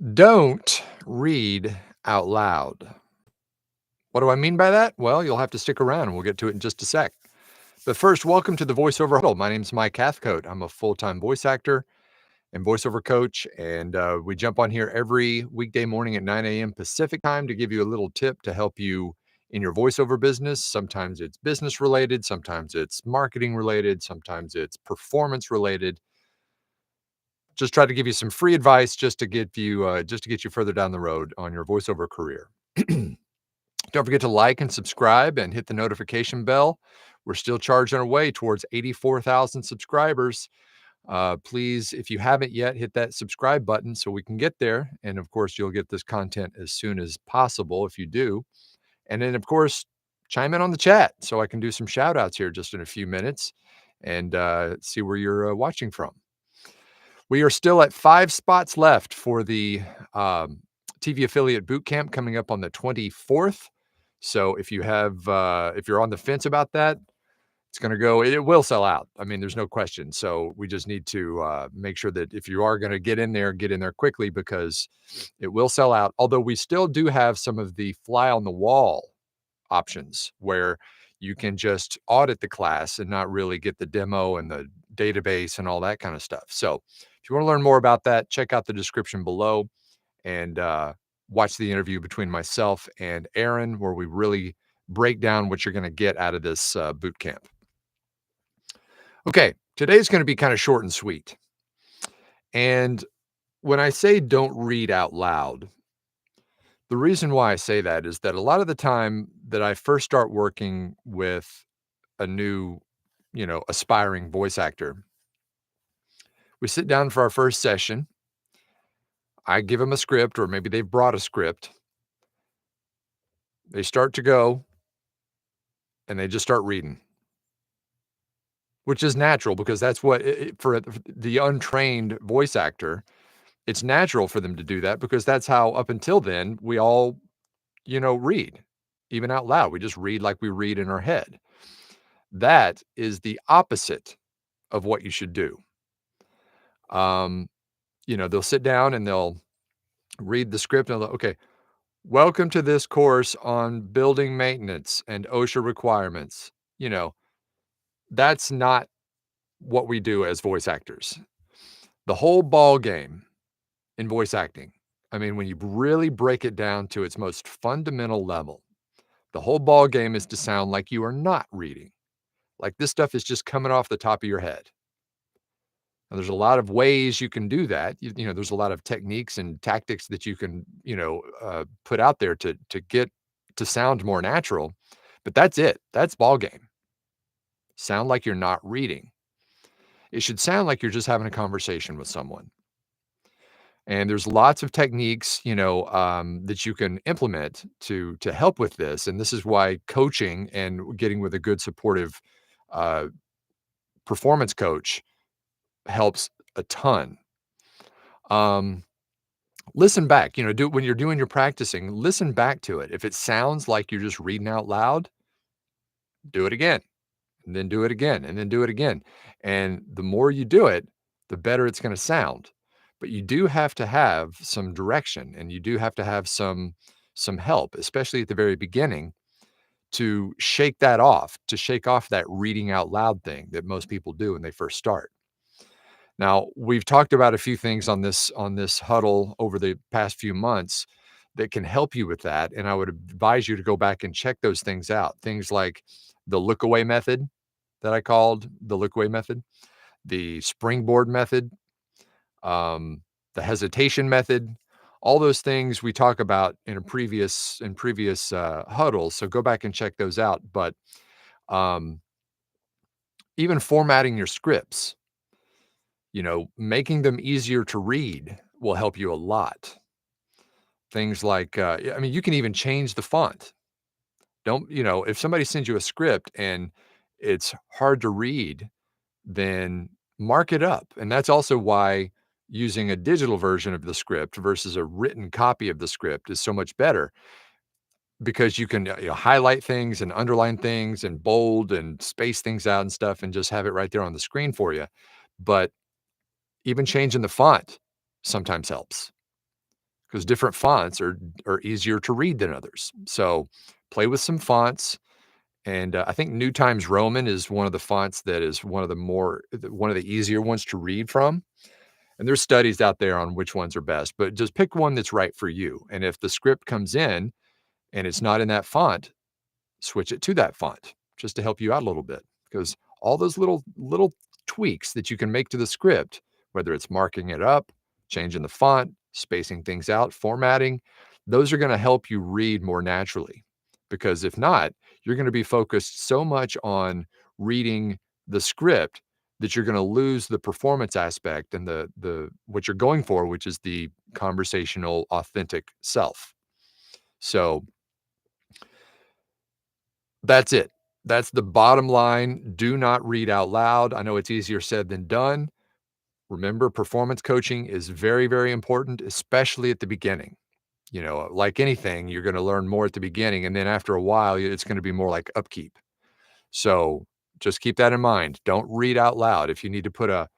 Don't read out loud. What do I mean by that? Well, you'll have to stick around and we'll get to it in just a sec. But first, welcome to the VoiceOver Huddle. My name's Mike Hathcote. I'm a full-time voice actor and voiceover coach, and we jump on here every weekday morning at 9 a.m. Pacific time to give you a little tip to help you in your voiceover business. Sometimes it's business related, sometimes it's marketing related, sometimes it's performance related. Just try to give you some free advice just to get you further down the road on your voiceover career. Don't forget to like and subscribe and hit the notification bell. We're still charging our way towards 84,000 subscribers. Please, if you haven't yet, hit that subscribe button so we can get there. And of course, you'll get this content as soon as possible if you do. And then, of course, chime in on the chat so I can do some shout outs here just in a few minutes and see where you're watching from. We are still at 5 spots left for the TV affiliate boot camp coming up on the 24th. So if you're on the fence about that, it will sell out. I mean, there's no question. So we just need to make sure that if you are going to get in there quickly because it will sell out. Although we still do have some of the fly on the wall options where you can just audit the class and not really get the demo and the database and all that kind of stuff. So if you want to learn more about that, check out the description below and watch the interview between myself and Aaron, where we really break down what you're going to get out of this boot camp. Okay, today's going to be kind of short and sweet. And when I say don't read out loud, the reason why I say that is that a lot of the time that I first start working with a new, aspiring voice actor, we sit down for our first session. I give them a script, or maybe they've brought a script. They start to go and they just start reading, which is natural because that's what for the untrained voice actor, it's natural for them to do that because that's how up until then we all, read, even out loud. We just read like we read in our head. That is the opposite of what you should do. They'll sit down and they'll read the script and they'll, okay, welcome to this course on building maintenance and OSHA requirements. That's not what we do as voice actors. The whole ball game in voice acting, I mean, when you really break it down to its most fundamental level, the whole ball game is to sound like you are not reading, like this stuff is just coming off the top of your head. Now, there's a lot of ways you can do that. There's a lot of techniques and tactics that you can, put out there to get to sound more natural. But that's it. That's ball game. Sound like you're not reading. It should sound like you're just having a conversation with someone. And there's lots of techniques, that you can implement to help with this. And this is why coaching and getting with a good supportive performance coach helps a ton. Listen back, when you're doing your practicing, listen back to it. If it sounds like you're just reading out loud, do it again, and then do it again, and then do it again. And the more you do it, the better it's going to sound. But you do have to have some direction and you do have to have some help, especially at the very beginning, to shake off that reading out loud thing that most people do when they first start. Now, we've talked about a few things on this huddle over the past few months that can help you with that, and I would advise you to go back and check those things out. Things like the look away method that I called the look away method, the springboard method, the hesitation method, all those things we talk about in previous huddles. So go back and check those out. But even formatting your scripts, making them easier to read will help you a lot. Things like, you can even change the font. If somebody sends you a script and it's hard to read, then mark it up. And that's also why using a digital version of the script versus a written copy of the script is so much better because you can highlight things and underline things and bold and space things out and stuff and just have it right there on the screen for you. But even changing the font sometimes helps. because different fonts are easier to read than others. So play with some fonts. And I think New Times Roman is one of the fonts that is one of the easier ones to read from. And there's studies out there on which ones are best, but just pick one that's right for you. And if the script comes in and it's not in that font, switch it to that font just to help you out a little bit. Because all those little tweaks that you can make to the script, whether it's marking it up, changing the font, spacing things out, formatting, those are going to help you read more naturally. Because if not, you're going to be focused so much on reading the script that you're going to lose the performance aspect and the what you're going for, which is the conversational, authentic self. So that's it. That's the bottom line. Do not read out loud. I know it's easier said than done. Remember, performance coaching is very, very important, especially at the beginning. You know, like anything, you're going to learn more at the beginning. And then after a while, it's going to be more like upkeep. So just keep that in mind. Don't read out loud. If you need to put a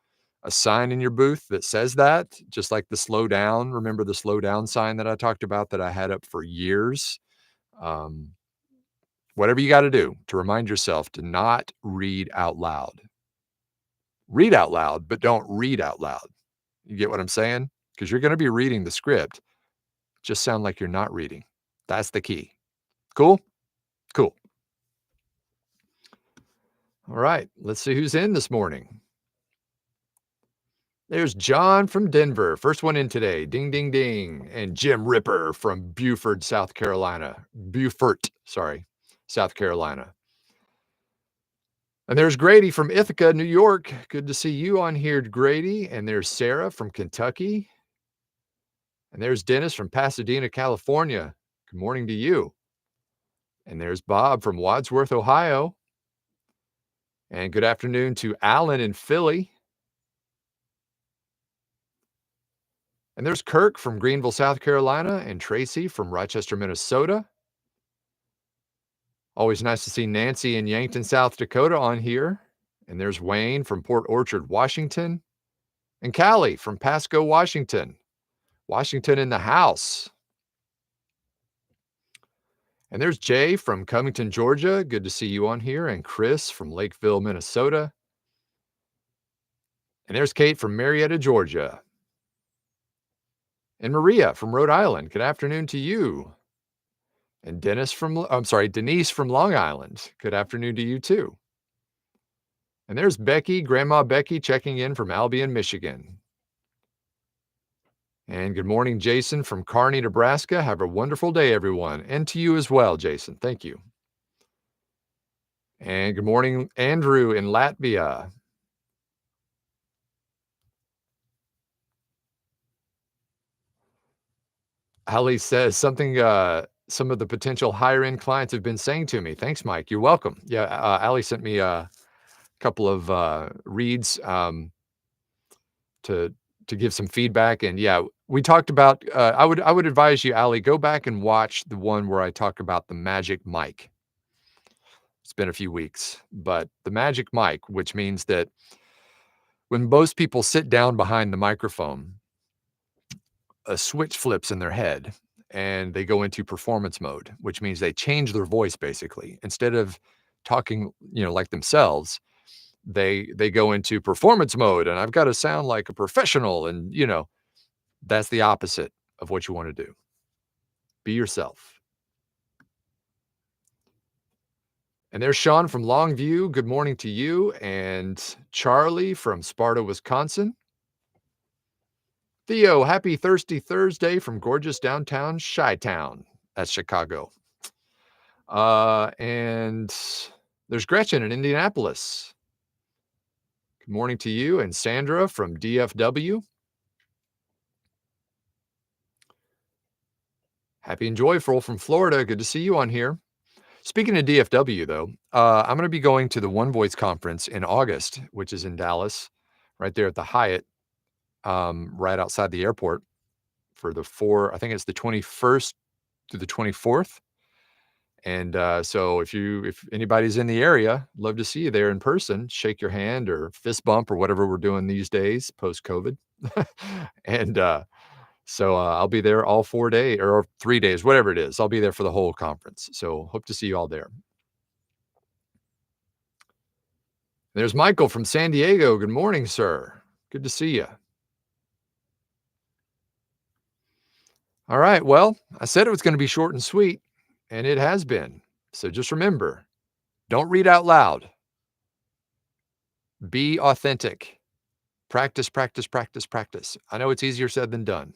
sign in your booth that says that, just like the slow down, remember the slow down sign that I talked about that I had up for years? Um, Whatever you got to do to remind yourself to not read out loud. Read out loud, but don't read out loud. You get what I'm saying? Because you're going to be reading the script. Just sound like you're not reading. That's the key. Cool? Cool. All right. Let's see who's in this morning. There's John from Denver. First one in today. Ding, ding, ding. And Jim Ripper from Beaufort, South Carolina. Beaufort, sorry, South Carolina. And there's Grady from Ithaca, New York. Good to see you on here, Grady. And there's Sarah from Kentucky. And there's Dennis from Pasadena, California. Good morning to you. And there's Bob from Wadsworth, Ohio. And good afternoon to Alan in Philly. And there's Kirk from Greenville, South Carolina, and Tracy from Rochester, Minnesota. Always nice to see Nancy in Yankton, South Dakota on here. And there's Wayne from Port Orchard, Washington. And Callie from Pasco, Washington. Washington in the house. And there's Jay from Covington, Georgia. Good to see you on here. And Chris from Lakeville, Minnesota. And there's Kate from Marietta, Georgia. And Maria from Rhode Island. Good afternoon to you. And Dennis Denise from Long Island. Good afternoon to you too. And there's Becky, Grandma Becky, checking in from Albion, Michigan. And good morning, Jason from Kearney, Nebraska. Have a wonderful day, everyone. And to you as well, Jason. Thank you. And good morning, Andrew in Latvia. Ali says something some of the potential higher end clients have been saying to me. Thanks, Mike. You're welcome. Yeah, Ali sent me a couple of reads to give some feedback. And yeah, we talked about, I would advise you, Ali, go back and watch the one where I talk about the magic mic. It's been a few weeks, but the magic mic, which means that when most people sit down behind the microphone, a switch flips in their head and they go into performance mode, which means they change their voice basically. Instead of talking, like themselves, they go into performance mode and I've got to sound like a professional. And, that's the opposite of what you want to do. Be yourself. And there's Sean from Longview. Good morning to you. And Charlie from Sparta, Wisconsin. Theo, happy Thirsty Thursday from gorgeous downtown Chi-Town. That's Chicago. And there's Gretchen in Indianapolis. Good morning to you. And Sandra from DFW. Happy and joyful from Florida. Good to see you on here. Speaking of DFW, though, I'm going to be going to the One Voice conference in August, which is in Dallas, right there at the Hyatt, right outside the airport for I think it's the 21st through the 24th. And so if anybody's in the area, love to see you there in person, shake your hand or fist bump or whatever we're doing these days post-COVID. And So, I'll be there all 4 days or 3 days, whatever it is. I'll be there for the whole conference. So, hope to see you all there. There's Michael from San Diego. Good morning, sir. Good to see you. All right. Well, I said it was going to be short and sweet, and it has been. So just remember, don't read out loud. Be authentic. Practice, practice, practice, practice. I know it's easier said than done.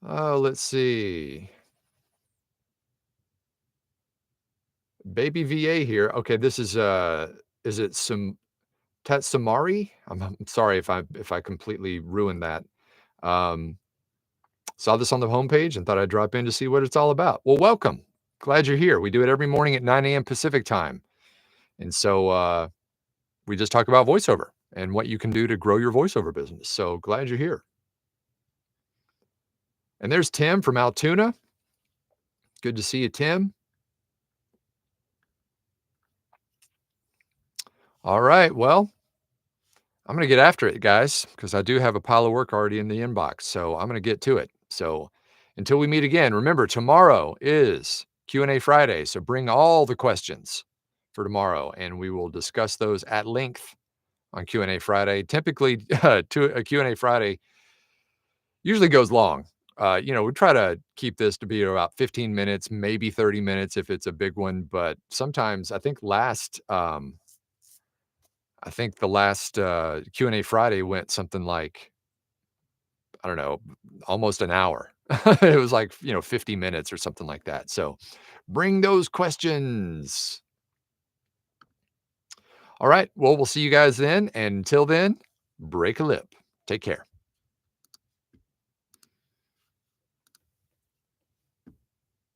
Oh, let's see. Baby VA here. Okay, this is it some Tatsamari? I'm sorry if I completely ruined that. Um, Saw this on the homepage and thought I'd drop in to see what it's all about. Well, welcome. Glad you're here. We do it every morning at 9 a.m. Pacific time. And so we just talk about voiceover and what you can do to grow your voiceover business. So glad you're here. And there's Tim from Altoona. Good to see you, Tim. All right. Well, I'm going to get after it, guys, because I do have a pile of work already in the inbox. So I'm going to get to it. So until we meet again, remember, tomorrow is Q&A Friday. So bring all the questions for tomorrow, and we will discuss those at length on Q&A Friday. Typically, to a Q&A Friday usually goes long. We try to keep this to be about 15 minutes, maybe 30 minutes if it's a big one. But sometimes I think the last Q&A Friday went something like, I don't know, almost an hour. It was like, 50 minutes or something like that. So bring those questions. All right. Well, we'll see you guys then. And until then, break a lip. Take care.